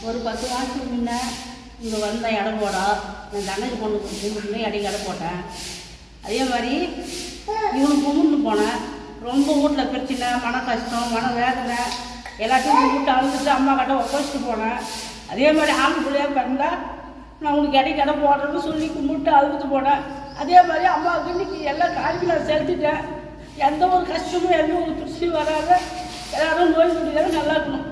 ஒரு 10 மாதத்துக்கு முன்ன இங்கே வந்த இடம் போட என் தங்கச்சி பொண்ணு கும்பிட்டு இடைக்கு இடம் போட்டேன். அதே மாதிரி இவனுக்கு கும்பிட்டு போனேன். ரொம்ப வீட்டில் பிரச்சனை, மன கஷ்டம், மன வேதனை எல்லாத்தையும் வீட்டை அழுதுட்டு அம்மா கிட்ட ஒப்படைச்சிட்டு போனேன். அதே மாதிரி ஆம்பளை பிள்ளையாக பிறந்தால் நான் உனக்கு இடைக்கு இடம் போடுறேன்னு சொல்லி கும்பிட்டு அழுதுட்டு போனேன். அதே மாதிரி அம்மாவுக்கு இன்னைக்கு எல்லா காரியமும் நான் செலுத்திட்டேன். எந்த ஒரு கஷ்டமும் எந்த ஒரு பிரச்சனையும் வராத எல்லாரும் நோய் நொடிகளும் நல்லா இருக்கணும்.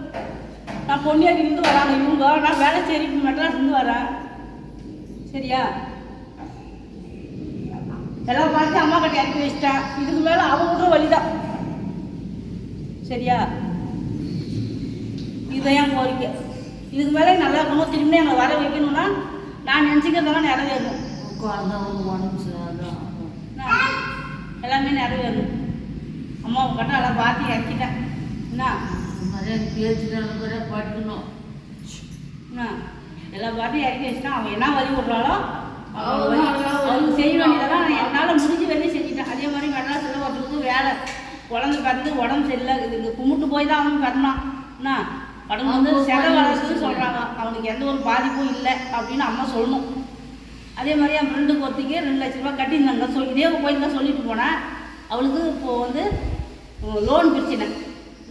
நான் பொன்னியாரிலிருந்து வராங்க இவங்க, நான் வேளச்சேரி மெட்ராஸ்லேருந்து வரேன். சரியா? எல்லாம் பார்த்து அம்மா கிட்ட இறக்கி வச்சிட்டேன். இதுக்கு மேலே அவங்க வழிதான். சரியா? இதுதான் என் கோரிக்கை. இதுக்கு மேலே நல்லா இருக்கணும். திரும்பி எங்களை வர வைக்கணும்னா நான் நினச்சிக்கிறதெல்லாம் நிறைவேறணும். எல்லாமே நிறைவேறணும். அம்மாவை கட்ட எல்லாம் பார்த்து இறக்கிட்டேன். என்ன படிக்கணும் என்ன எல்லா பாட்டையும் இறக்கி வச்சுட்டா அவன் என்ன வழி விடுறாலும் அவனுக்கு செய்ய வேண்டியதெல்லாம் நான் என்னால் முடிஞ்ச வேலையை செஞ்சுட்டேன். அதே மாதிரி மெட்ராஸில் ஒருத்தருக்கு வேலை குழந்தை பிறந்து உடம்பு சரியில்லை, இதுக்கு கும்பிட்டு போய் தான் அவனுக்கு பிறந்தான். என்ன உடம்பு வந்து செலை வளர்க்குன்னு சொல்கிறாங்க. அவனுக்கு எந்த ஒரு பாதிப்பும் இல்லை அப்படின்னு அம்மா சொல்லணும். அதே மாதிரி என் ஃப்ரெண்டுக்கு ஒருத்திக்கு 2 லட்ச ரூபா கட்டியிருந்தாங்க. இதே போய் தான் சொல்லிட்டு போனேன். அவளுக்கு இப்போது வந்து லோன் பிரச்சனை.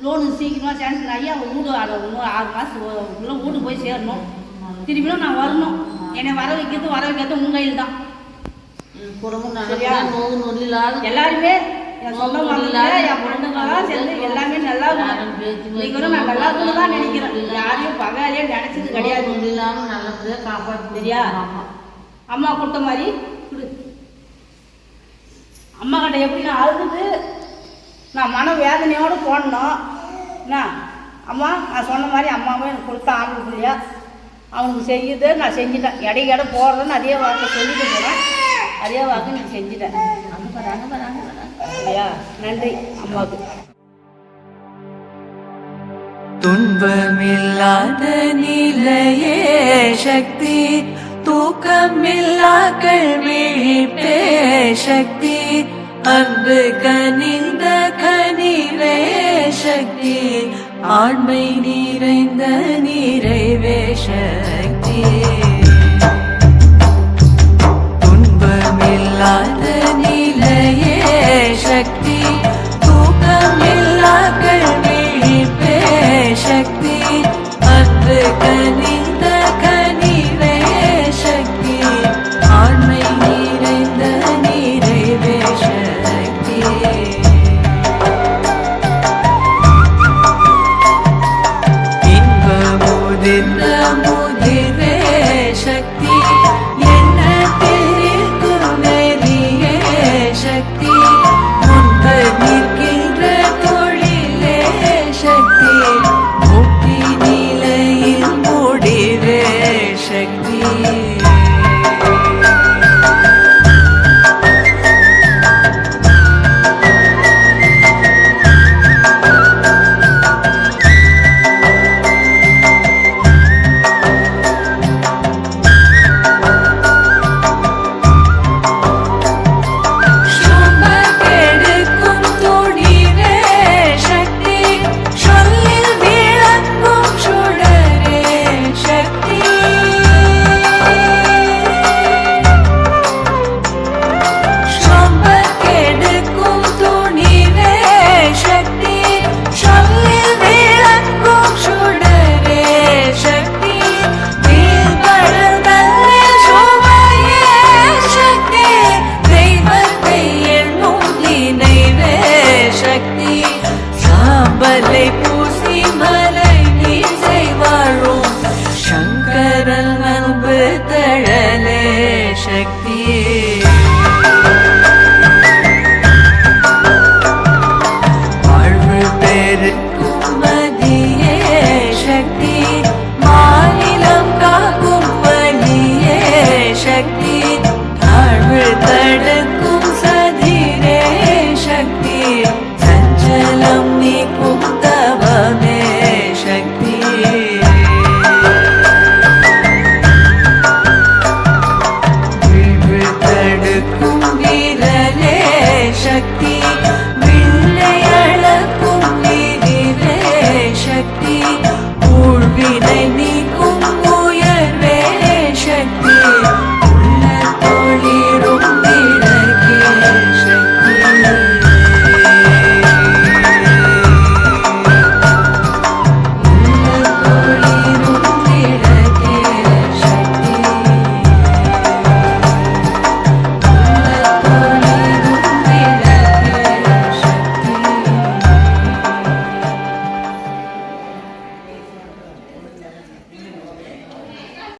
லோனு சீக்கிரமாக சேங்ஷன் ஆகி அவள் வீடு இன்னும் 6 மாதத்துக்குள்ளே வீடு போய் சேரணும். திரும்பியும் நான் வரணும். என்னை வர வைக்கிறது உங்கள் கையில் தான். எல்லாருமே என் சொந்த மகளில் என் பொண்ணுங்களாம் சேர்ந்து எல்லாமே நல்லா இருக்கணும். இன்னைக்கு நான் நல்லா இருக்குன்னு தான் நினைக்கிறேன். யாரையும் பகையாலே நினைச்சது கிடையாது. நல்லபடியாக காப்பாற்று. சரியா? அம்மா கொடுத்த மாதிரி கொடு. அம்மா கிட்ட எப்படி நான் அழுதுட்டு நான் மன வேதனையோடு போடணும். என்ன அம்மா நான் சொன்ன மாதிரி அம்மாவே எனக்கு கொடுத்த ஆம்பளை பிள்ளையா அவனுக்கு செய்யுது. நான் செஞ்சுட்டேன். இடையிட போடுறேன்னு அதே வார்த்தை சொல்லிட்டு போகிறேன். அதே வார்த்தை நான் செஞ்சுட்டேன். இல்லையா? நன்றி அம்மாவுக்கு. துன்பமில்லாத நிலையே சக்தி, தூக்கமில்லா விழிப்பே சக்தி, அன்பு கனிந்த கனிவே சக்தி, ஆண்மை நிறைந்த நிறைவே சக்தி. துன்பமில்லாத நிலையே சக்தி, தூக்கமில்லா விழிப்பே சக்தி, அன்பு கனிந்த கனிவே சக்தி, ஆண்மை நிறைந்த நிறைவே சக்தி. இன்பமுதிர்ந்த